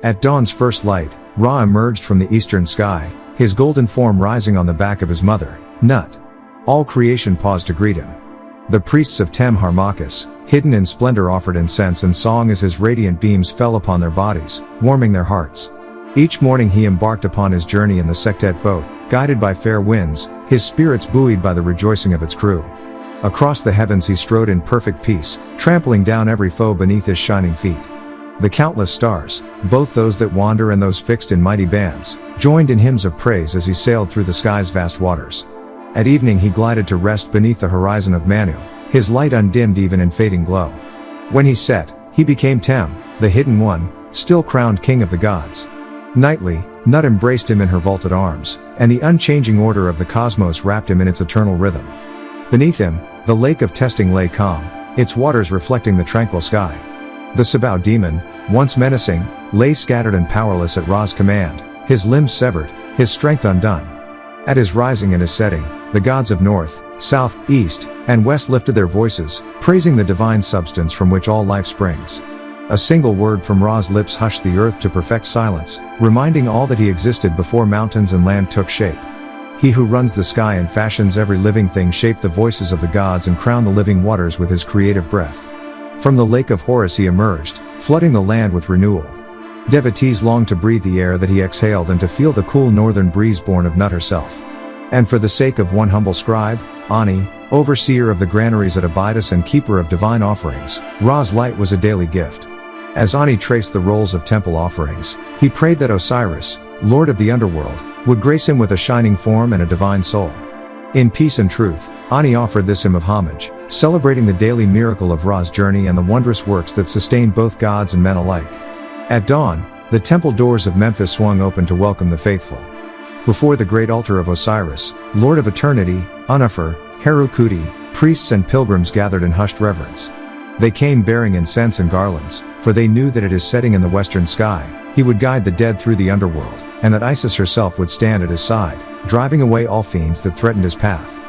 At dawn's first light, Ra emerged from the eastern sky, his golden form rising on the back of his mother, Nut. All creation paused to greet him. The priests of Tem Harmachis, hidden in splendor, offered incense and song as his radiant beams fell upon their bodies, warming their hearts. Each morning he embarked upon his journey in the Sektet boat, guided by fair winds, his spirits buoyed by the rejoicing of its crew. Across the heavens he strode in perfect peace, trampling down every foe beneath his shining feet. The countless stars, both those that wander and those fixed in mighty bands, joined in hymns of praise as he sailed through the sky's vast waters. At evening he glided to rest beneath the horizon of Manu, his light undimmed even in fading glow. When he set, he became Tem, the hidden one, still crowned king of the gods. Nightly, Nut embraced him in her vaulted arms, and the unchanging order of the cosmos wrapped him in its eternal rhythm. Beneath him, the lake of testing lay calm, its waters reflecting the tranquil sky. The SABAT-U demon, once menacing, lay scattered and powerless at Ra's command, his limbs severed, his strength undone. At his rising and his setting, the gods of north, south, east, and west lifted their voices, praising the divine substance from which all life springs. A single word from Ra's lips hushed the earth to perfect silence, reminding all that he existed before mountains and land took shape. He who runs the sky and fashions every living thing shaped the voices of the gods and crowned the living waters with his creative breath. From the lake of Horus he emerged, flooding the land with renewal. Devotees longed to breathe the air that he exhaled and to feel the cool northern breeze born of Nut herself. And for the sake of one humble scribe, Ani, overseer of the granaries at Abydos and keeper of divine offerings, Ra's light was a daily gift. As Ani traced the rolls of temple offerings, he prayed that Osiris, lord of the underworld, would grace him with a shining form and a divine soul. In peace and truth, Ani offered this hymn of homage, celebrating the daily miracle of Ra's journey and the wondrous works that sustained both gods and men alike. At dawn, the temple doors of Memphis swung open to welcome the faithful. Before the great altar of Osiris, Lord of Eternity, Unefer, Heru-Kuti, priests and pilgrims gathered in hushed reverence. They came bearing incense and garlands, for they knew that at his setting in the western sky, he would guide the dead through the underworld, and that Isis herself would stand at his side, driving away all fiends that threatened his path.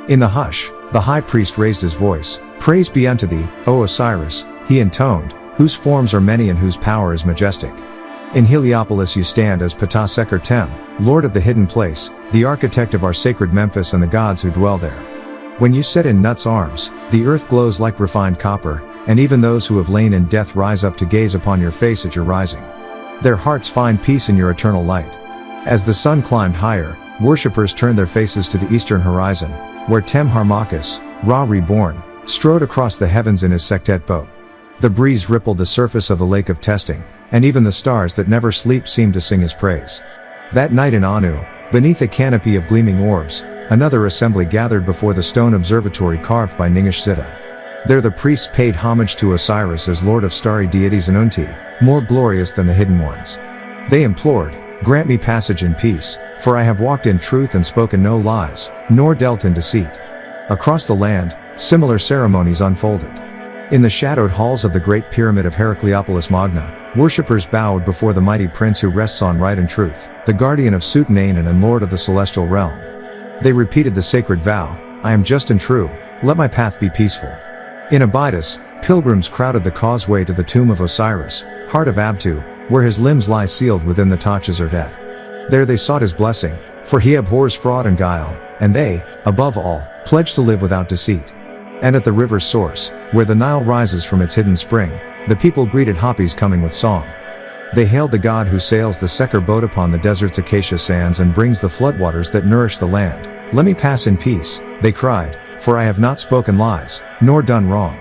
In the hush, the high priest raised his voice. "Praise be unto thee, O Osiris," he intoned, "whose forms are many and whose power is majestic. In Heliopolis you stand as Ptah Seker Tem, Lord of the hidden place, the architect of our sacred Memphis and the gods who dwell there. When you set in Nut's arms, the earth glows like refined copper, and even those who have lain in death rise up to gaze upon your face at your rising. Their hearts find peace in your eternal light." As the sun climbed higher, worshippers turned their faces to the eastern horizon, where Tem Harmachis, Ra reborn, strode across the heavens in his Sektet boat. The breeze rippled the surface of the lake of testing, and even the stars that never sleep seemed to sing his praise. That night in Anu, beneath a canopy of gleaming orbs, another assembly gathered before the stone observatory carved by Ningish Siddha. There the priests paid homage to Osiris as lord of starry deities and Unti, more glorious than the hidden ones. They implored, "Grant me passage in peace, for I have walked in truth and spoken no lies, nor dealt in deceit." Across the land, similar ceremonies unfolded. In the shadowed halls of the great pyramid of Heracleopolis Magna, worshippers bowed before the mighty prince who rests on right and truth, the guardian of Sutanen and lord of the celestial realm. They repeated the sacred vow, "I am just and true, let my path be peaceful." In Abydos, pilgrims crowded the causeway to the tomb of Osiris, heart of Abtu, where his limbs lie sealed within the Tachas or dead. There they sought his blessing, for he abhors fraud and guile, and they, above all, pledged to live without deceit. And at the river's source, where the Nile rises from its hidden spring, the people greeted Hapis coming with song. They hailed the god who sails the Seker boat upon the desert's acacia sands and brings the floodwaters that nourish the land. "Let me pass in peace," they cried, "for I have not spoken lies, nor done wrong."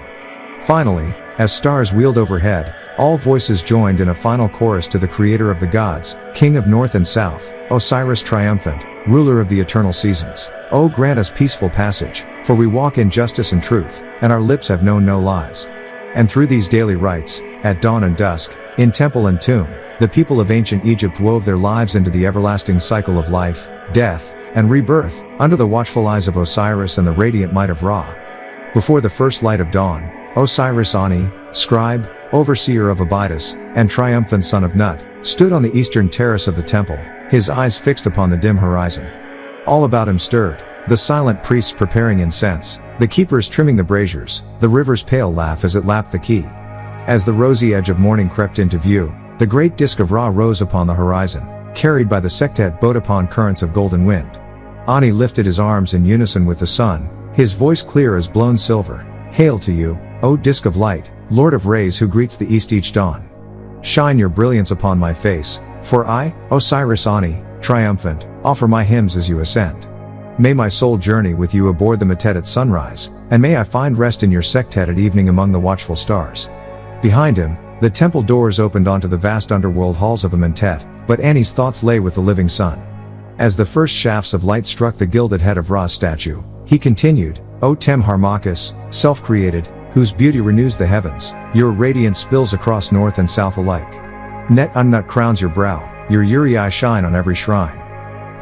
Finally, as stars wheeled overhead, all voices joined in a final chorus to the creator of the gods, king of north and south, Osiris triumphant, ruler of the eternal seasons. "O grant us peaceful passage, for we walk in justice and truth, and our lips have known no lies." And through these daily rites, at dawn and dusk, in temple and tomb, the people of ancient Egypt wove their lives into the everlasting cycle of life, death, and rebirth, under the watchful eyes of Osiris and the radiant might of Ra. Before the first light of dawn, Osiris Ani, scribe, overseer of Abydos, and triumphant son of Nut, stood on the eastern terrace of the temple, his eyes fixed upon the dim horizon. All about him stirred, the silent priests preparing incense, the keepers trimming the braziers, the river's pale laugh as it lapped the quay. As the rosy edge of morning crept into view, The great disk of Ra rose upon the horizon, carried by the Sektet boat upon currents of golden wind. Ani lifted his arms in unison with the sun, his voice clear as blown silver. Hail to you, O disk of light, Lord of rays who greets the east each dawn. Shine your brilliance upon my face, for I, Osiris Ani, triumphant, offer my hymns as you ascend. May my soul journey with you aboard the Metet at sunrise, and may I find rest in your Sektet at evening among the watchful stars. Behind him, the temple doors opened onto the vast underworld halls of Amentet, but Ani's thoughts lay with the living sun. As the first shafts of light struck the gilded head of Ra's statue, he continued, O Tem Harmachis, self-created, whose beauty renews the heavens, your radiance spills across north and south alike. Net Unnut crowns your brow, your Uriai shine on every shrine.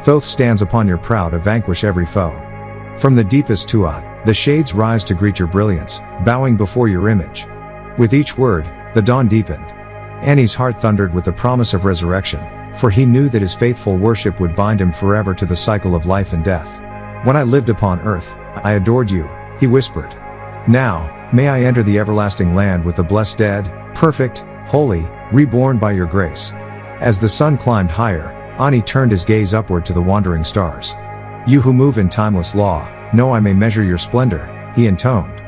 Thoth stands upon your prow to vanquish every foe. From the deepest Duat, the shades rise to greet your brilliance, bowing before your image. With each word, the dawn deepened. Ani's heart thundered with the promise of resurrection, for he knew that his faithful worship would bind him forever to the cycle of life and death. When I lived upon earth, I adored you, he whispered. Now, may I enter the everlasting land with the blessed dead, perfect, holy, reborn by your grace. As the sun climbed higher, Ani turned his gaze upward to the wandering stars. You who move in timeless law, know I may measure your splendor, he intoned.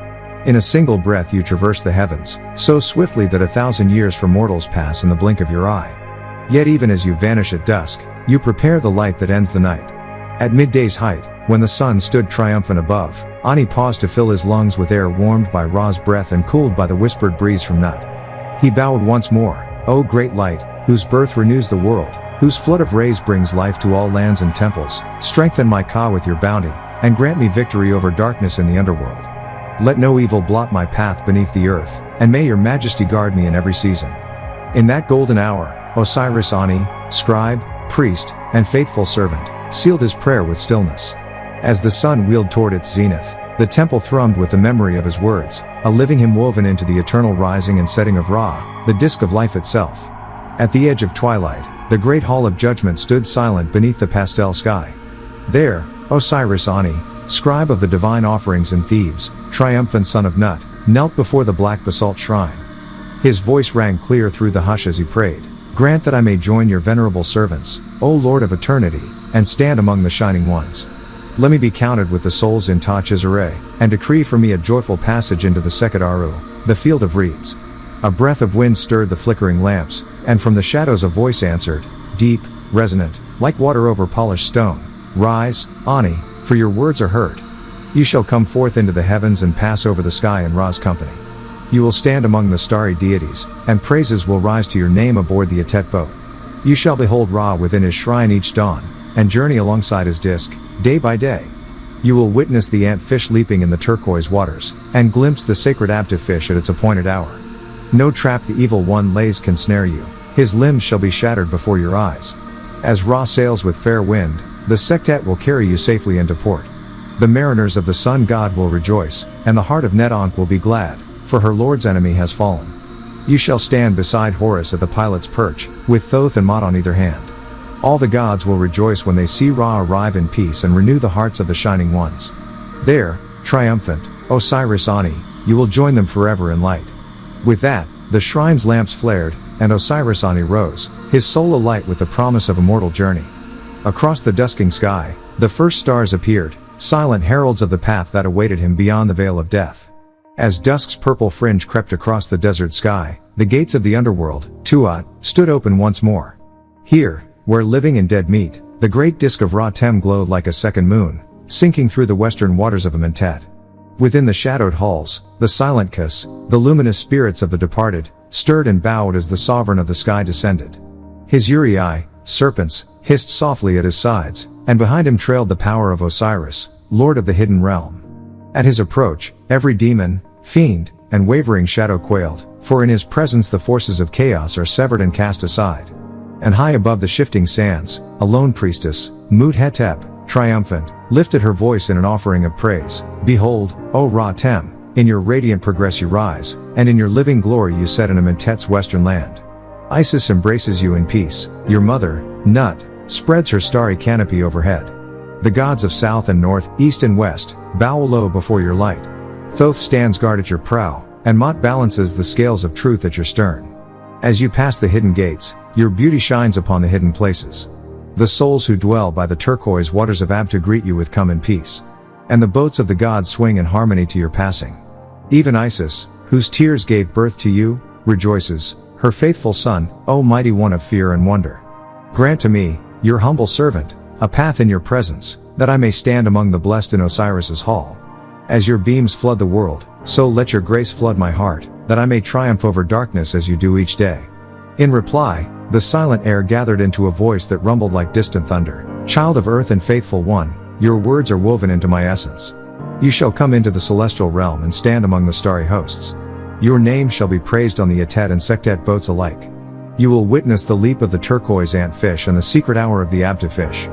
In a single breath you traverse the heavens, so swiftly that 1,000 years for mortals pass in the blink of your eye. Yet even as you vanish at dusk, you prepare the light that ends the night. At midday's height, when the sun stood triumphant above, Ani paused to fill his lungs with air warmed by Ra's breath and cooled by the whispered breeze from Nut. He bowed once more, O great light, whose birth renews the world, whose flood of rays brings life to all lands and temples, strengthen my Ka with your bounty, and grant me victory over darkness in the underworld. Let no evil blot my path beneath the earth, and may your majesty guard me in every season. In that golden hour, Osiris Ani, scribe, priest, and faithful servant, sealed his prayer with stillness. As the sun wheeled toward its zenith, the temple thrummed with the memory of his words, a living hymn woven into the eternal rising and setting of Ra, the disk of life itself. At the edge of twilight, the great hall of judgment stood silent beneath the pastel sky. There, Osiris Ani, scribe of the divine offerings in Thebes, triumphant son of Nut, knelt before the black basalt shrine. His voice rang clear through the hush as he prayed, Grant that I may join your venerable servants, O Lord of eternity, and stand among the shining ones. Let me be counted with the souls in Ta Chisare, and decree for me a joyful passage into the Sekhet Aru, the field of reeds. A breath of wind stirred the flickering lamps, and from the shadows a voice answered, deep, resonant, like water over polished stone, Rise, Ani, for your words are heard. You shall come forth into the heavens and pass over the sky in Ra's company. You will stand among the starry deities, and praises will rise to your name aboard the Atet boat. You shall behold Ra within his shrine each dawn, and journey alongside his disk, day by day. You will witness the ant fish leaping in the turquoise waters, and glimpse the sacred abtive fish at its appointed hour. No trap the evil one lays can snare you, his limbs shall be shattered before your eyes. As Ra sails with fair wind, the Sektet will carry you safely into port. The mariners of the sun god will rejoice, and the heart of Net-Ankh will be glad, for her lord's enemy has fallen. You shall stand beside Horus at the pilot's perch, with Thoth and Mot on either hand. All the gods will rejoice when they see Ra arrive in peace and renew the hearts of the shining ones. There, triumphant, Osiris Ani, you will join them forever in light. With that, the shrine's lamps flared, and Osiris Ani rose, his soul alight with the promise of a mortal journey. Across the dusking sky, the first stars appeared, silent heralds of the path that awaited him beyond the veil of death. As dusk's purple fringe crept across the desert sky, the gates of the underworld, Tuat, stood open once more. Here, where living and dead meet, the great disk of Ra Tem glowed like a second moon, sinking through the western waters of Amentet. Within the shadowed halls, the silent Kus, the luminous spirits of the departed, stirred and bowed as the sovereign of the sky descended. His Uriai, serpents, hissed softly at his sides, and behind him trailed the power of Osiris, lord of the hidden realm. At his approach, every demon, fiend, and wavering shadow quailed, for in his presence the forces of chaos are severed and cast aside. And high above the shifting sands, a lone priestess, Mut-Hetep, triumphant, lifted her voice in an offering of praise. Behold, O Ra Tem, in your radiant progress you rise, and in your living glory you set in Amentet's western land. Isis embraces you in peace, your mother, Nut, spreads her starry canopy overhead. The gods of south and north, east and west, bow low before your light. Thoth stands guard at your prow, and Mot balances the scales of truth at your stern. As you pass the hidden gates, your beauty shines upon the hidden places. The souls who dwell by the turquoise waters of SABAT-U greet you with come in peace. And the boats of the gods swing in harmony to your passing. Even Isis, whose tears gave birth to you, rejoices, her faithful son, O mighty one of fear and wonder. Grant to me, your humble servant, a path in your presence, that I may stand among the blessed in Osiris's hall. As your beams flood the world, so let your grace flood my heart, that I may triumph over darkness as you do each day. In reply, the silent air gathered into a voice that rumbled like distant thunder. Child of earth and faithful one, your words are woven into my essence. You shall come into the celestial realm and stand among the starry hosts. Your name shall be praised on the Atet and Sektet boats alike. You will witness the leap of the turquoise ant fish and the secret hour of the Abtu fish.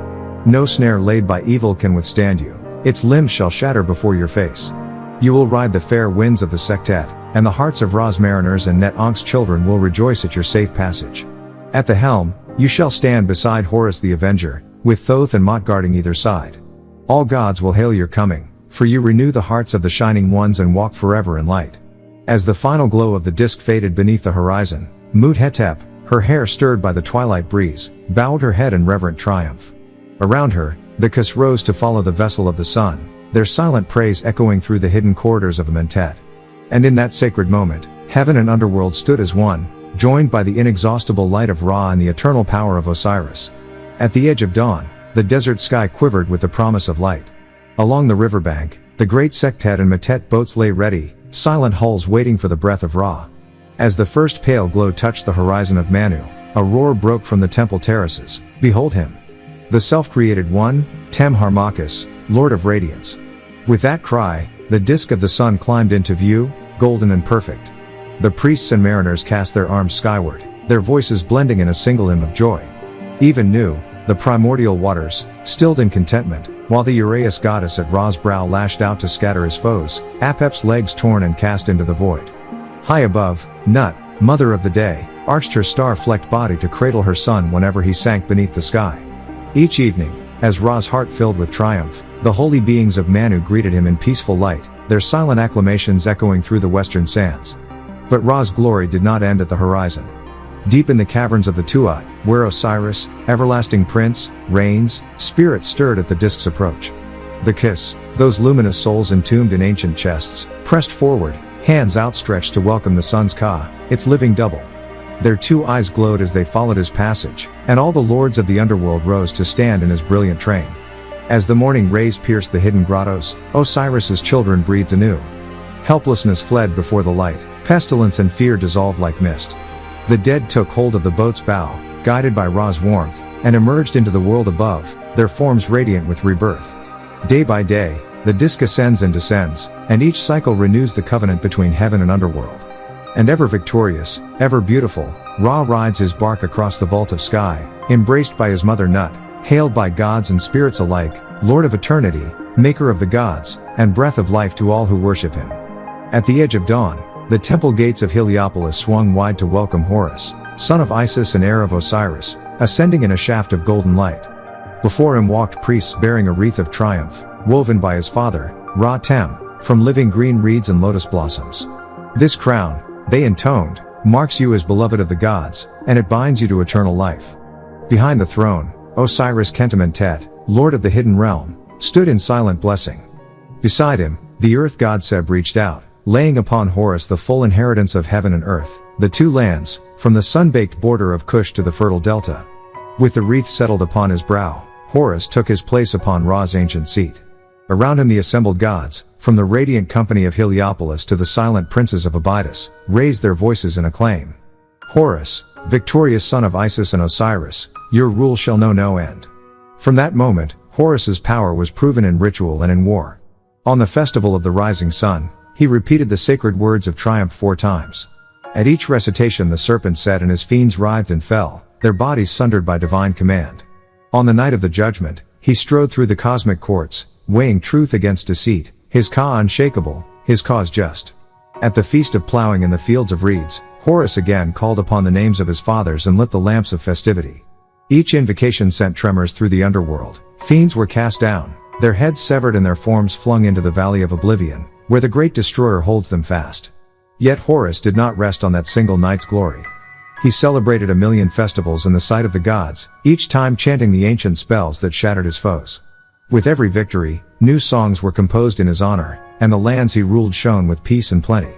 No snare laid by evil can withstand you, its limbs shall shatter before your face. You will ride the fair winds of the Sektet, and the hearts of Ra's mariners and Net Ank's children will rejoice at your safe passage. At the helm, you shall stand beside Horus the Avenger, with Thoth and Mot guarding either side. All gods will hail your coming, for you renew the hearts of the shining ones and walk forever in light. As the final glow of the disk faded beneath the horizon, Mut-Hetep, her hair stirred by the twilight breeze, bowed her head in reverent triumph. Around her, the Kas rose to follow the vessel of the sun, their silent praise echoing through the hidden corridors of Amentet. And in that sacred moment, heaven and underworld stood as one, joined by the inexhaustible light of Ra and the eternal power of Osiris. At the edge of dawn, the desert sky quivered with the promise of light. Along the riverbank, the great Sektet and Metet boats lay ready, silent hulls waiting for the breath of Ra. As the first pale glow touched the horizon of Manu, a roar broke from the temple terraces. Behold him! The self-created one, Tem Harmachis, Lord of Radiance. With that cry, the disk of the sun climbed into view, golden and perfect. The priests and mariners cast their arms skyward, their voices blending in a single hymn of joy. Even Nu, the primordial waters, stilled in contentment, while the Uraeus goddess at Ra's brow lashed out to scatter his foes, Apep's legs torn and cast into the void. High above, Nut, mother of the day, arched her star-flecked body to cradle her son whenever he sank beneath the sky. Each evening, as Ra's heart filled with triumph, the holy beings of Manu greeted him in peaceful light, their silent acclamations echoing through the western sands. But Ra's glory did not end at the horizon. Deep in the caverns of the Duat, where Osiris, everlasting prince, reigns, spirits stirred at the disk's approach. The Kas, those luminous souls entombed in ancient chests, pressed forward, hands outstretched to welcome the sun's Ka, its living double. Their two eyes glowed as they followed his passage, and all the lords of the underworld rose to stand in his brilliant train. As the morning rays pierced the hidden grottos, Osiris's children breathed anew. Helplessness fled before the light, pestilence and fear dissolved like mist. The dead took hold of the boat's bow, guided by Ra's warmth, and emerged into the world above, their forms radiant with rebirth. Day by day, the disk ascends and descends, and each cycle renews the covenant between heaven and underworld. And ever victorious, ever beautiful, Ra rides his bark across the vault of sky, embraced by his mother Nut, hailed by gods and spirits alike, Lord of eternity, maker of the gods, and breath of life to all who worship him. At the edge of dawn, the temple gates of Heliopolis swung wide to welcome Horus, son of Isis and heir of Osiris, ascending in a shaft of golden light. Before him walked priests bearing a wreath of triumph, woven by his father, Ra-Tem, from living green reeds and lotus blossoms. This crown, they intoned, marks you as beloved of the gods, and it binds you to eternal life. Behind the throne, Osiris Kentamentet, lord of the hidden realm, stood in silent blessing. Beside him, the earth god Seb reached out, laying upon Horus the full inheritance of heaven and earth, the two lands, from the sun-baked border of Cush to the fertile delta. With the wreath settled upon his brow, Horus took his place upon Ra's ancient seat. Around him the assembled gods, from the radiant company of Heliopolis to the silent princes of Abydos, raised their voices in acclaim. Horus, victorious son of Isis and Osiris, your rule shall know no end. From that moment, Horus's power was proven in ritual and in war. On the festival of the rising sun, he repeated the sacred words of triumph 4 times. At each recitation the serpent said and his fiends writhed and fell, their bodies sundered by divine command. On the night of the judgment, he strode through the cosmic courts, weighing truth against deceit, his Ka unshakable, his cause just. At the feast of plowing in the fields of reeds, Horus again called upon the names of his fathers and lit the lamps of festivity. Each invocation sent tremors through the underworld, fiends were cast down, their heads severed and their forms flung into the valley of oblivion, where the great destroyer holds them fast. Yet Horus did not rest on that single night's glory. He celebrated 1,000,000 festivals in the sight of the gods, each time chanting the ancient spells that shattered his foes. With every victory, new songs were composed in his honor, and the lands he ruled shone with peace and plenty.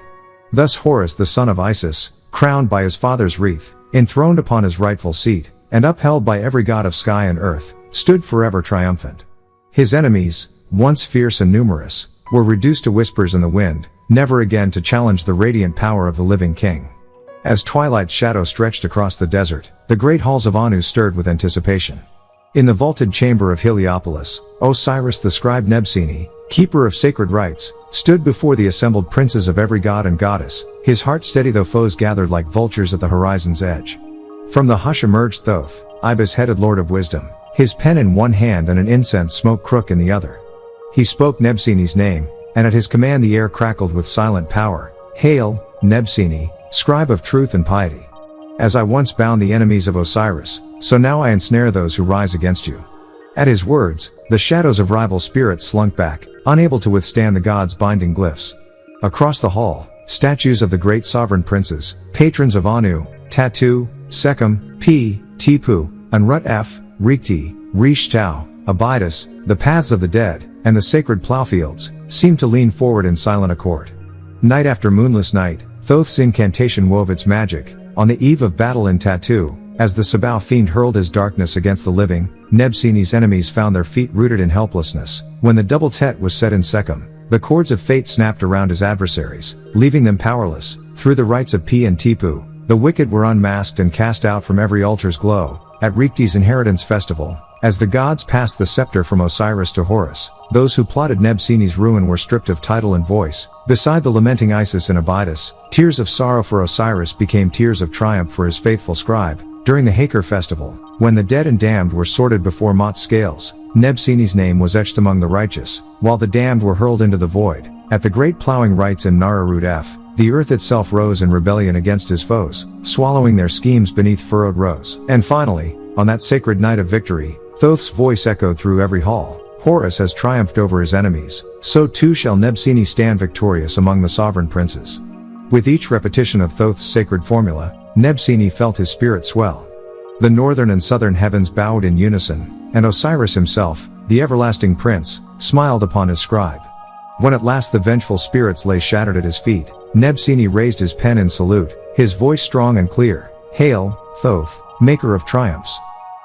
Thus Horus, the son of Isis, crowned by his father's wreath, enthroned upon his rightful seat, and upheld by every god of sky and earth, stood forever triumphant. His enemies, once fierce and numerous, were reduced to whispers in the wind, never again to challenge the radiant power of the living king. As twilight's shadow stretched across the desert, the great halls of Anu stirred with anticipation. In the vaulted chamber of Heliopolis, Osiris the scribe Nebseni, keeper of sacred rites, stood before the assembled princes of every god and goddess, his heart steady though foes gathered like vultures at the horizon's edge. From the hush emerged Thoth, ibis-headed lord of wisdom, his pen in one hand and an incense smoke crook in the other. He spoke Nebseni's name, and at his command the air crackled with silent power. Hail, Nebseni, scribe of truth and piety. As I once bound the enemies of Osiris, so now I ensnare those who rise against you. At his words, the shadows of rival spirits slunk back, unable to withstand the gods' binding glyphs. Across the hall, statues of the great sovereign princes, patrons of Anu, Tatu, Sekhem, Pi, Tipu, Anrut F, Rikti, Rish Tau, Abydos, the paths of the dead, and the sacred plowfields, seemed to lean forward in silent accord. Night after moonless night, Thoth's incantation wove its magic. On the eve of battle in Tatu, as the Sabat fiend hurled his darkness against the living, Nebseni's enemies found their feet rooted in helplessness. When the double tet was set in Sekhem, the cords of fate snapped around his adversaries, leaving them powerless. Through the rites of Pi and Tipu, the wicked were unmasked and cast out from every altar's glow. At Rikti's inheritance festival, as the gods passed the scepter from Osiris to Horus, those who plotted Nebseni's ruin were stripped of title and voice. Beside the lamenting Isis and Abydos, tears of sorrow for Osiris became tears of triumph for his faithful scribe. During the Haker festival, when the dead and damned were sorted before Mot's scales, Nebseni's name was etched among the righteous, while the damned were hurled into the void. At the great plowing rites in Nararut F, the earth itself rose in rebellion against his foes, swallowing their schemes beneath furrowed rows. And finally, on that sacred night of victory, Thoth's voice echoed through every hall. Horus has triumphed over his enemies, so too shall Nebseni stand victorious among the sovereign princes. With each repetition of Thoth's sacred formula, Nebseni felt his spirit swell. The northern and southern heavens bowed in unison, and Osiris himself, the everlasting prince, smiled upon his scribe. When at last the vengeful spirits lay shattered at his feet, Nebseni raised his pen in salute, his voice strong and clear. Hail, Thoth, maker of triumphs.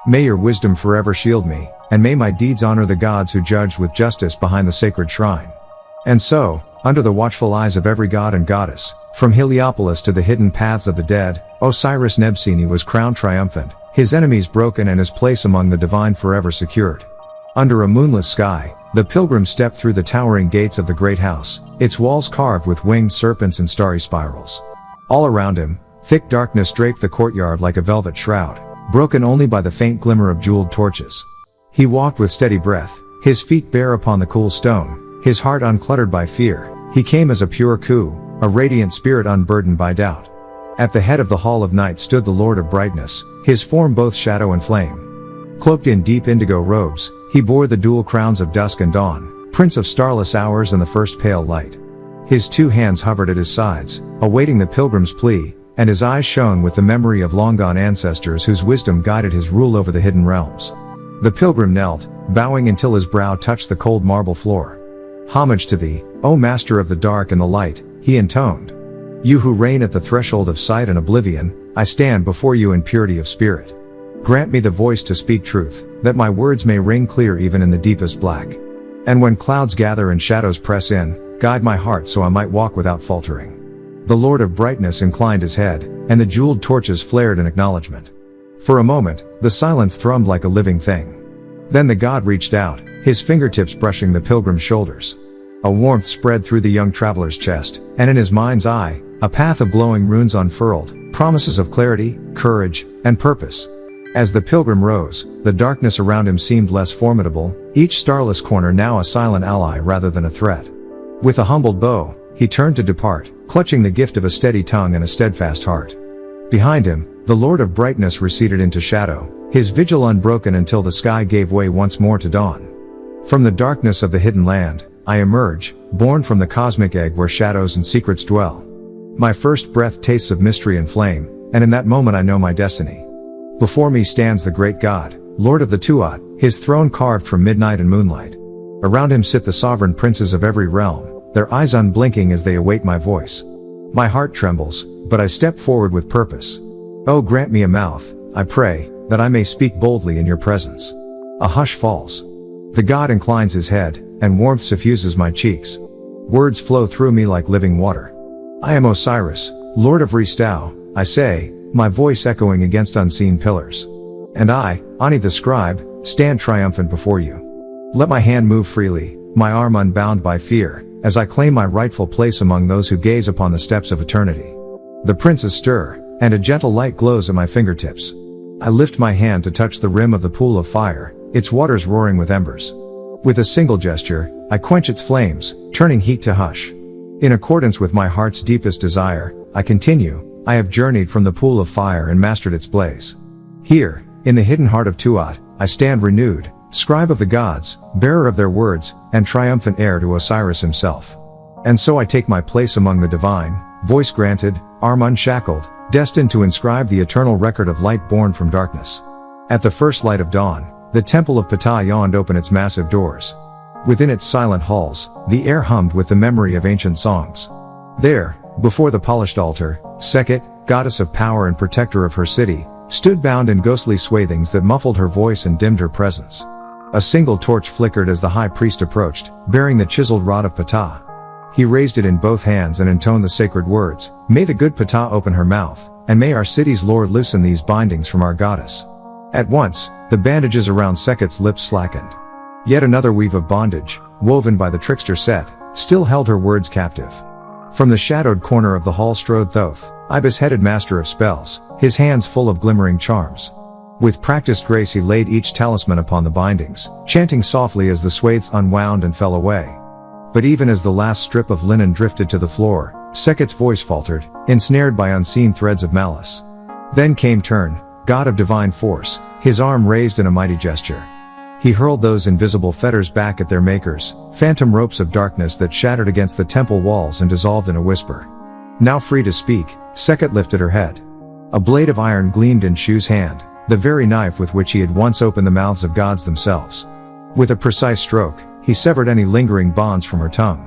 May your wisdom forever shield me, and may my deeds honor the gods who judged with justice behind the sacred shrine. And so, under the watchful eyes of every god and goddess, from Heliopolis to the hidden paths of the dead, Osiris Nebseni was crowned triumphant, his enemies broken and his place among the divine forever secured. Under a moonless sky, the pilgrim stepped through the towering gates of the great house, its walls carved with winged serpents and starry spirals. All around him, thick darkness draped the courtyard like a velvet shroud, broken only by the faint glimmer of jeweled torches. He walked with steady breath, his feet bare upon the cool stone, his heart uncluttered by fear. He came as a pure Ku, a radiant spirit unburdened by doubt. At the head of the hall of night stood the Lord of brightness, his form both shadow and flame. Cloaked in deep indigo robes, he bore the dual crowns of dusk and dawn, prince of starless hours and the first pale light. His two hands hovered at his sides, awaiting the pilgrim's plea, and his eyes shone with the memory of long-gone ancestors whose wisdom guided his rule over the hidden realms. The pilgrim knelt, bowing until his brow touched the cold marble floor. Homage to thee, O master of the dark and the light, he intoned. You who reign at the threshold of sight and oblivion, I stand before you in purity of spirit. Grant me the voice to speak truth, that my words may ring clear even in the deepest black. And when clouds gather and shadows press in, guide my heart so I might walk without faltering. The Lord of brightness inclined his head, and the jeweled torches flared in acknowledgement. For a moment, the silence thrummed like a living thing. Then the god reached out, his fingertips brushing the pilgrim's shoulders. A warmth spread through the young traveler's chest, and in his mind's eye, a path of glowing runes unfurled, promises of clarity, courage, and purpose. As the pilgrim rose, the darkness around him seemed less formidable, each starless corner now a silent ally rather than a threat. With a humbled bow, he turned to depart, clutching the gift of a steady tongue and a steadfast heart. Behind him, the Lord of brightness receded into shadow, his vigil unbroken until the sky gave way once more to dawn. From the darkness of the hidden land, I emerge, born from the cosmic egg where shadows and secrets dwell. My first breath tastes of mystery and flame, and in that moment I know my destiny. Before me stands the great God, Lord of the Duat, his throne carved from midnight and moonlight. Around him sit the sovereign princes of every realm, their eyes unblinking as they await my voice. My heart trembles, but I step forward with purpose. Oh, grant me a mouth, I pray, that I may speak boldly in your presence. A hush falls. The God inclines his head, and warmth suffuses my cheeks. Words flow through me like living water. I am Osiris, Lord of Re-Stau, I say, my voice echoing against unseen pillars. And I, Ani the scribe, stand triumphant before you. Let my hand move freely, my arm unbound by fear, as I claim my rightful place among those who gaze upon the steps of eternity. The princes stir, and a gentle light glows at my fingertips. I lift my hand to touch the rim of the pool of fire, its waters roaring with embers. With a single gesture, I quench its flames, turning heat to hush. In accordance with my heart's deepest desire, I continue, I have journeyed from the pool of fire and mastered its blaze. Here, in the hidden heart of Duat, I stand renewed, scribe of the gods, bearer of their words, and triumphant heir to Osiris himself. And so I take my place among the divine, voice granted, arm unshackled, destined to inscribe the eternal record of light born from darkness. At the first light of dawn, the temple of Ptah yawned open its massive doors. Within its silent halls, the air hummed with the memory of ancient songs. There, before the polished altar, Sekhet, goddess of power and protector of her city, stood bound in ghostly swathings that muffled her voice and dimmed her presence. A single torch flickered as the high priest approached, bearing the chiseled rod of Ptah. He raised it in both hands and intoned the sacred words, "May the good Ptah open her mouth, and may our city's lord loosen these bindings from our goddess." At once, the bandages around Sekhet's lips slackened. Yet another weave of bondage, woven by the trickster Set, still held her words captive. From the shadowed corner of the hall strode Thoth, ibis-headed master of spells, his hands full of glimmering charms. With practiced grace he laid each talisman upon the bindings, chanting softly as the swathes unwound and fell away. But even as the last strip of linen drifted to the floor, Sekhet's voice faltered, ensnared by unseen threads of malice. Then came Turn, God of divine force, his arm raised in a mighty gesture. He hurled those invisible fetters back at their makers, phantom ropes of darkness that shattered against the temple walls and dissolved in a whisper. Now free to speak, Sekhet lifted her head. A blade of iron gleamed in Shu's hand, the very knife with which he had once opened the mouths of gods themselves. With a precise stroke, he severed any lingering bonds from her tongue.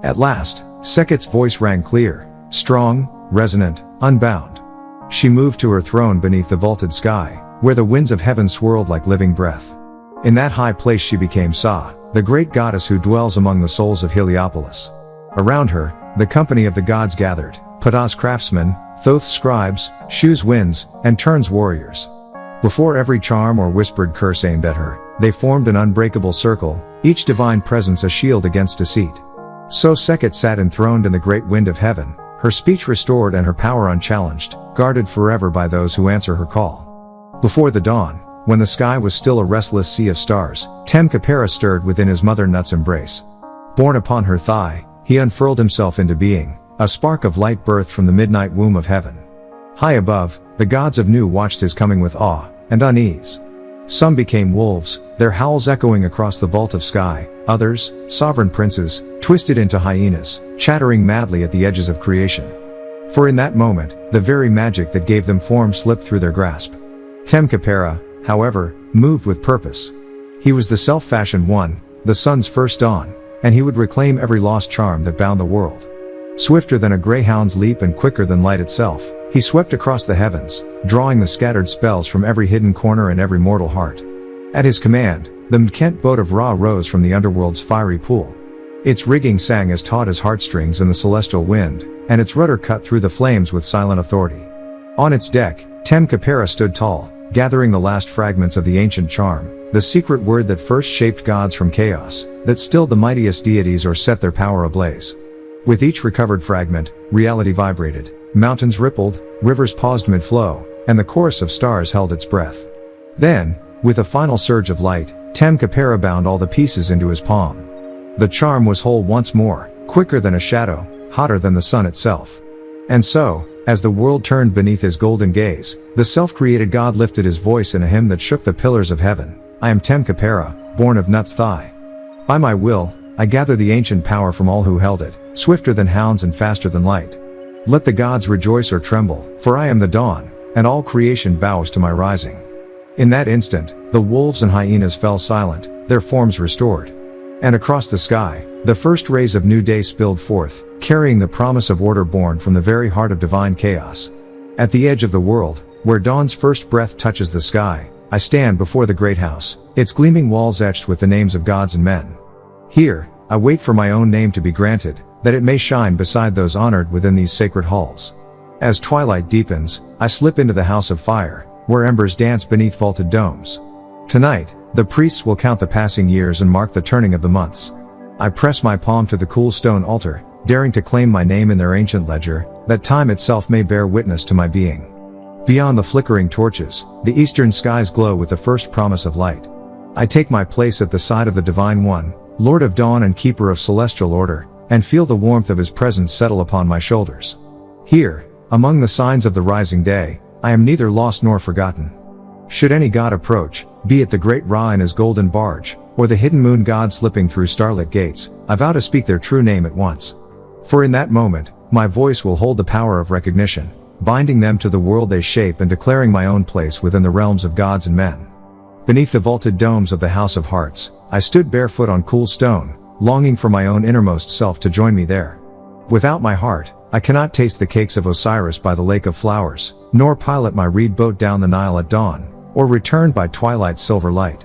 At last, Sekhet's voice rang clear, strong, resonant, unbound. She moved to her throne beneath the vaulted sky, where the winds of heaven swirled like living breath. In that high place she became Sa, the great goddess who dwells among the souls of Heliopolis. Around her, the company of the gods gathered, Ptah's craftsmen, Thoth's scribes, Shu's winds, and Turn's warriors. Before every charm or whispered curse aimed at her, they formed an unbreakable circle, each divine presence a shield against deceit. So Sekhet sat enthroned in the great wind of heaven, her speech restored and her power unchallenged, guarded forever by those who answer her call. Before the dawn, when the sky was still a restless sea of stars, Khepera stirred within his mother Nut's embrace. Born upon her thigh, he unfurled himself into being, a spark of light birthed from the midnight womb of heaven. High above, the gods of Nu watched his coming with awe and unease. Some became wolves, their howls echoing across the vault of sky, others, sovereign princes, twisted into hyenas, chattering madly at the edges of creation. For in that moment, the very magic that gave them form slipped through their grasp. Khepera, however, moved with purpose. He was the self-fashioned one, the sun's first dawn, and he would reclaim every lost charm that bound the world. Swifter than a greyhound's leap and quicker than light itself, he swept across the heavens, drawing the scattered spells from every hidden corner and every mortal heart. At his command, the Mkent boat of Ra rose from the underworld's fiery pool. Its rigging sang as taut as heartstrings in the celestial wind, and its rudder cut through the flames with silent authority. On its deck, Khepera stood tall, gathering the last fragments of the ancient charm, the secret word that first shaped gods from chaos, that stilled the mightiest deities or set their power ablaze. With each recovered fragment, reality vibrated, mountains rippled, rivers paused mid-flow, and the chorus of stars held its breath. Then, with a final surge of light, Khepera bound all the pieces into his palm. The charm was whole once more, quicker than a shadow, hotter than the sun itself. And so, as the world turned beneath his golden gaze, the self-created god lifted his voice in a hymn that shook the pillars of heaven. I am Khepera, born of Nut's thigh. By my will, I gather the ancient power from all who held it, swifter than hounds and faster than light. Let the gods rejoice or tremble, for I am the dawn, and all creation bows to my rising. In that instant, the wolves and hyenas fell silent, their forms restored. And across the sky, the first rays of new day spilled forth, carrying the promise of order born from the very heart of divine chaos. At the edge of the world, where dawn's first breath touches the sky, I stand before the great house, its gleaming walls etched with the names of gods and men. Here, I wait for my own name to be granted, that it may shine beside those honored within these sacred halls. As twilight deepens, I slip into the house of fire, where embers dance beneath vaulted domes. Tonight, the priests will count the passing years and mark the turning of the months. I press my palm to the cool stone altar, daring to claim my name in their ancient ledger, that time itself may bear witness to my being. Beyond the flickering torches, the eastern skies glow with the first promise of light. I take my place at the side of the Divine One, Lord of Dawn and Keeper of Celestial Order, and feel the warmth of His presence settle upon my shoulders. Here, among the signs of the rising day, I am neither lost nor forgotten. Should any god approach, be it the great Ra in his golden barge, or the hidden moon god slipping through starlit gates, I vow to speak their true name at once. For in that moment, my voice will hold the power of recognition, binding them to the world they shape and declaring my own place within the realms of gods and men. Beneath the vaulted domes of the House of Hearts, I stood barefoot on cool stone, longing for my own innermost self to join me there. Without my heart, I cannot taste the cakes of Osiris by the lake of flowers, nor pilot my reed boat down the Nile at dawn, or return by twilight's silver light.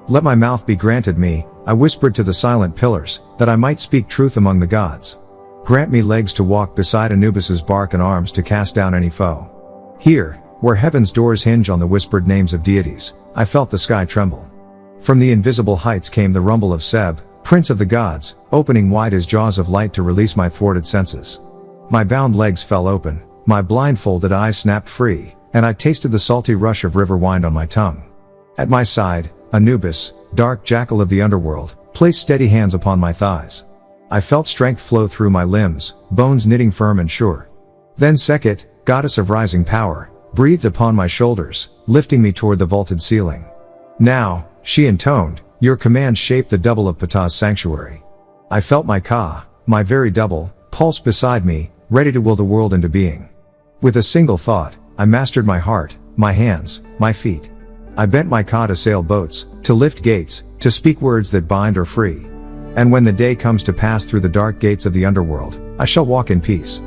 Let my mouth be granted me, I whispered to the silent pillars, that I might speak truth among the gods. Grant me legs to walk beside Anubis's bark and arms to cast down any foe. Here, where heaven's doors hinge on the whispered names of deities, I felt the sky tremble. From the invisible heights came the rumble of Seb, Prince of the gods, opening wide his jaws of light to release my thwarted senses. My bound legs fell open, my blindfolded eyes snapped free, and I tasted the salty rush of river wine on my tongue. At my side, Anubis, dark jackal of the underworld, placed steady hands upon my thighs. I felt strength flow through my limbs, bones knitting firm and sure. Then Sekhet, goddess of rising power, breathed upon my shoulders, lifting me toward the vaulted ceiling. Now, she intoned, your commands shape the double of Ptah's sanctuary. I felt my Ka, my very double, pulse beside me, ready to will the world into being. With a single thought, I mastered my heart, my hands, my feet. I bent my Ka to sail boats, to lift gates, to speak words that bind or free. And when the day comes to pass through the dark gates of the underworld, I shall walk in peace.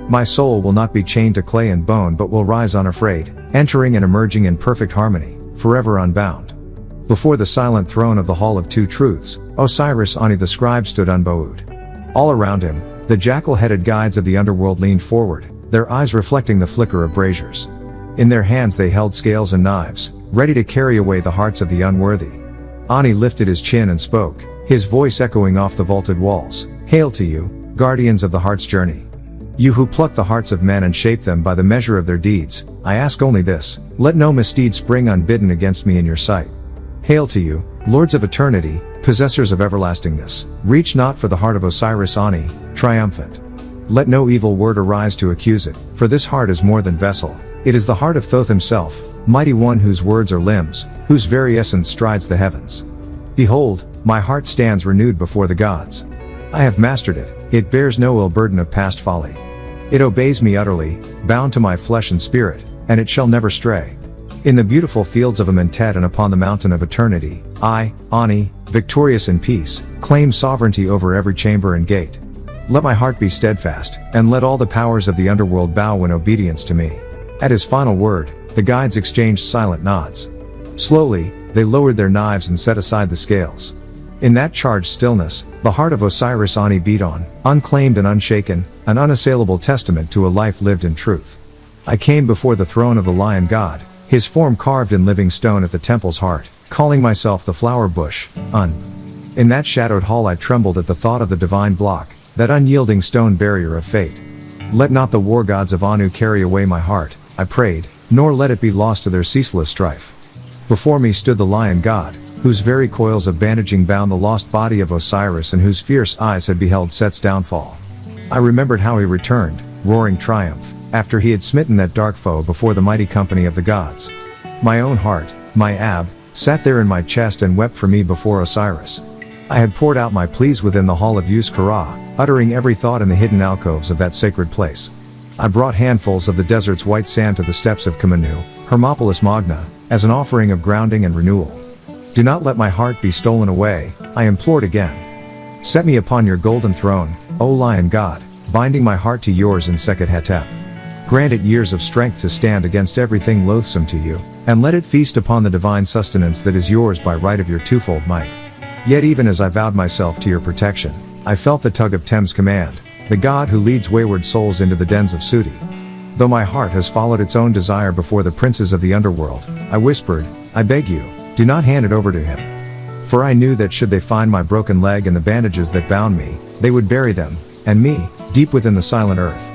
My soul will not be chained to clay and bone but will rise unafraid, entering and emerging in perfect harmony, forever unbound. Before the silent throne of the Hall of Two Truths, Osiris-Ani the scribe stood unbowed. All around him, the jackal-headed guides of the underworld leaned forward, their eyes reflecting the flicker of braziers. In their hands they held scales and knives, ready to carry away the hearts of the unworthy. Ani lifted his chin and spoke, his voice echoing off the vaulted walls. Hail to you, guardians of the heart's journey. You who pluck the hearts of men and shape them by the measure of their deeds, I ask only this, let no misdeed spring unbidden against me in your sight. Hail to you, lords of eternity, possessors of everlastingness, reach not for the heart of Osiris-Ani, triumphant. Let no evil word arise to accuse it, for this heart is more than vessel, it is the heart of Thoth himself, mighty one whose words are limbs, whose very essence strides the heavens. Behold, my heart stands renewed before the gods. I have mastered it, it bears no ill burden of past folly. It obeys me utterly, bound to my flesh and spirit, and it shall never stray. In the beautiful fields of Amentet and upon the mountain of eternity, I, Ani, victorious in peace, claim sovereignty over every chamber and gate. Let my heart be steadfast, and let all the powers of the underworld bow in obedience to me. At his final word, the guides exchanged silent nods. Slowly, they lowered their knives and set aside the scales. In that charged stillness, the heart of Osiris-Ani beat on, unclaimed and unshaken, an unassailable testament to a life lived in truth. I came before the throne of the Lion God, his form carved in living stone at the temple's heart, calling myself the flower bush, Un. In that shadowed hall I trembled at the thought of the divine block, that unyielding stone barrier of fate. Let not the war gods of Anu carry away my heart, I prayed, nor let it be lost to their ceaseless strife. Before me stood the Lion God, whose very coils of bandaging bound the lost body of Osiris and whose fierce eyes had beheld Set's downfall. I remembered how he returned, roaring triumph, after he had smitten that dark foe before the mighty company of the gods. My own heart, my Ab, sat there in my chest and wept for me before Osiris. I had poured out my pleas within the hall of Yus-Kara, uttering every thought in the hidden alcoves of that sacred place. I brought handfuls of the desert's white sand to the steps of Kamanu, Hermopolis Magna, as an offering of grounding and renewal. Do not let my heart be stolen away, I implored again. Set me upon your golden throne, O Lion God, binding my heart to yours in Sekhet Hetep. Grant it years of strength to stand against everything loathsome to you, and let it feast upon the divine sustenance that is yours by right of your twofold might. Yet even as I vowed myself to your protection, I felt the tug of Tem's command, the God who leads wayward souls into the dens of Sudi. Though my heart has followed its own desire before the princes of the underworld, I whispered, I beg you, do not hand it over to him. For I knew that should they find my broken leg and the bandages that bound me, they would bury them, and me, deep within the silent earth.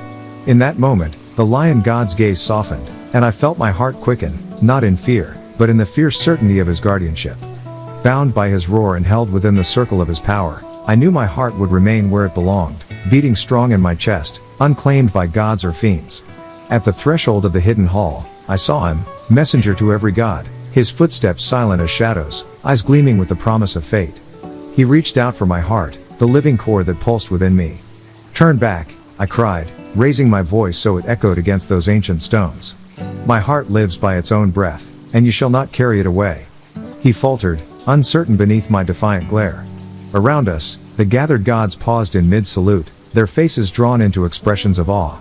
In that moment, the lion god's gaze softened, and I felt my heart quicken, not in fear, but in the fierce certainty of his guardianship. Bound by his roar and held within the circle of his power, I knew my heart would remain where it belonged, beating strong in my chest, unclaimed by gods or fiends. At the threshold of the hidden hall, I saw him, messenger to every god, his footsteps silent as shadows, eyes gleaming with the promise of fate. He reached out for my heart, the living core that pulsed within me. Turn back, I cried, raising my voice so it echoed against those ancient stones. My heart lives by its own breath, and you shall not carry it away. He faltered, uncertain beneath my defiant glare. Around us, the gathered gods paused in mid-salute, their faces drawn into expressions of awe.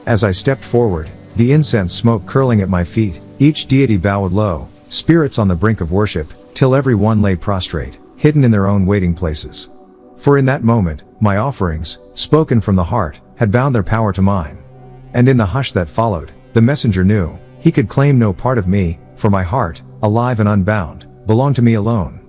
As I stepped forward, the incense smoke curling at my feet, each deity bowed low, spirits on the brink of worship, till every one lay prostrate, hidden in their own waiting places. For in that moment, my offerings, spoken from the heart, had bound their power to mine. And in the hush that followed, the messenger knew, he could claim no part of me, for my heart, alive and unbound, belonged to me alone.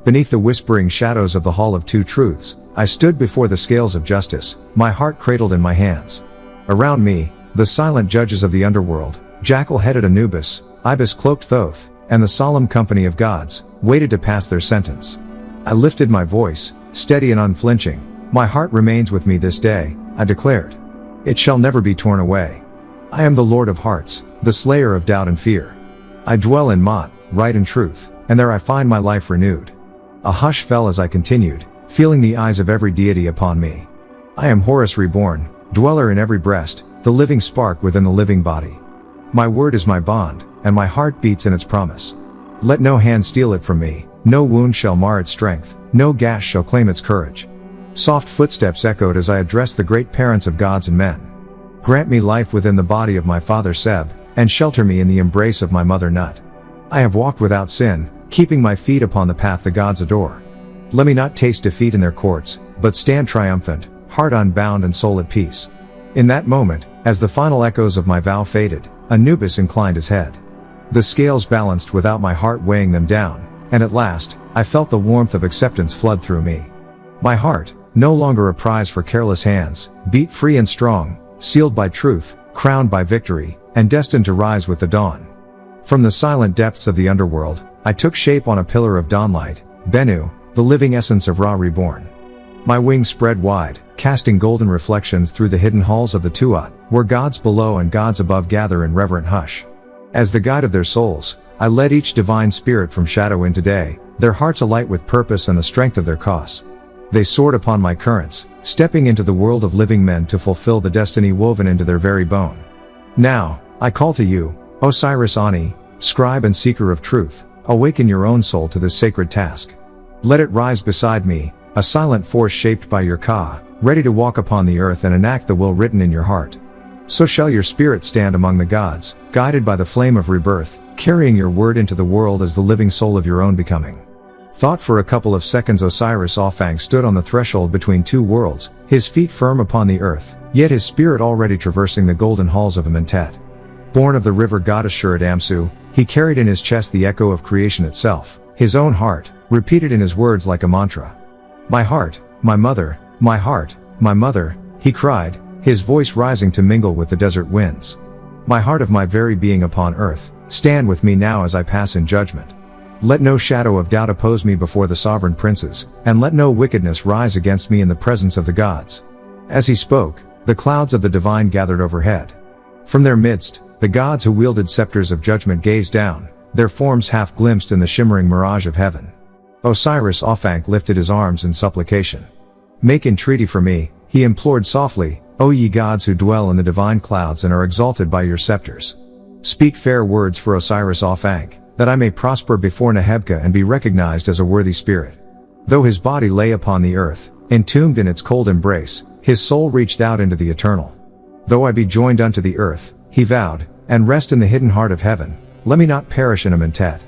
Beneath the whispering shadows of the Hall of Two Truths, I stood before the scales of justice, my heart cradled in my hands. Around me, the silent judges of the underworld, jackal-headed Anubis, ibis-cloaked Thoth, and the solemn company of gods, waited to pass their sentence. I lifted my voice, steady and unflinching. My heart remains with me this day, I declared. It shall never be torn away. I am the Lord of hearts, the slayer of doubt and fear. I dwell in Ma'at, right and truth, and there I find my life renewed. A hush fell as I continued, feeling the eyes of every deity upon me. I am Horus reborn, dweller in every breast, the living spark within the living body. My word is my bond, and my heart beats in its promise. Let no hand steal it from me, no wound shall mar its strength, no gash shall claim its courage. Soft footsteps echoed as I addressed the great parents of gods and men. Grant me life within the body of my father Seb, and shelter me in the embrace of my mother Nut. I have walked without sin, keeping my feet upon the path the gods adore. Let me not taste defeat in their courts, but stand triumphant, heart unbound and soul at peace. In that moment, as the final echoes of my vow faded, Anubis inclined his head. The scales balanced without my heart weighing them down, and at last, I felt the warmth of acceptance flood through me. My heart, no longer a prize for careless hands, beat free and strong, sealed by truth, crowned by victory, and destined to rise with the dawn. From the silent depths of the underworld, I took shape on a pillar of dawnlight, Bennu, the living essence of Ra reborn. My wings spread wide, casting golden reflections through the hidden halls of the Duat, where gods below and gods above gather in reverent hush. As the guide of their souls, I led each divine spirit from shadow into day, their hearts alight with purpose and the strength of their cause. They soared upon my currents, stepping into the world of living men to fulfill the destiny woven into their very bone. Now, I call to you, Osiris Ani, scribe and seeker of truth, awaken your own soul to this sacred task. Let it rise beside me, a silent force shaped by your Ka, ready to walk upon the earth and enact the will written in your heart. So shall your spirit stand among the gods, guided by the flame of rebirth, carrying your word into the world as the living soul of your own becoming. Thought for a couple of seconds. Osiris Aufang stood on the threshold between two worlds, his feet firm upon the earth, yet his spirit already traversing the golden halls of Amentet. Born of the river goddess Shurat Amsu, he carried in his chest the echo of creation itself, his own heart, repeated in his words like a mantra. My heart, my mother, my heart, my mother, he cried, his voice rising to mingle with the desert winds. My heart of my very being upon earth, stand with me now as I pass in judgment. Let no shadow of doubt oppose me before the sovereign princes, and let no wickedness rise against me in the presence of the gods. As he spoke, the clouds of the divine gathered overhead. From their midst, the gods who wielded scepters of judgment gazed down, their forms half glimpsed in the shimmering mirage of heaven. Osiris Aufang lifted his arms in supplication. Make entreaty for me, he implored softly, O ye gods who dwell in the divine clouds and are exalted by your scepters. Speak fair words for Osiris Auf-Ankh, that I may prosper before Nehebka and be recognized as a worthy spirit. Though his body lay upon the earth, entombed in its cold embrace, his soul reached out into the eternal. Though I be joined unto the earth, he vowed, and rest in the hidden heart of heaven, let me not perish in Amentet.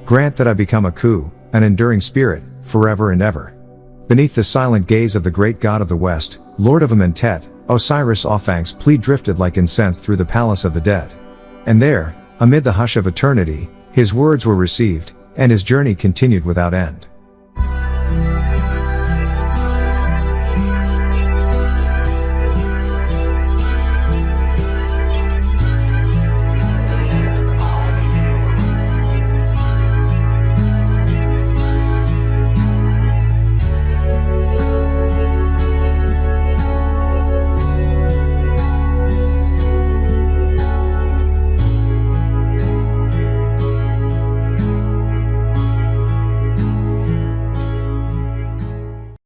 Grant that I become a Ku, an enduring spirit, forever and ever. Beneath the silent gaze of the great god of the west, Lord of Amentet, Osiris Auf-Ankh's plea drifted like incense through the palace of the dead. And there, amid the hush of eternity, his words were received, and his journey continued without end.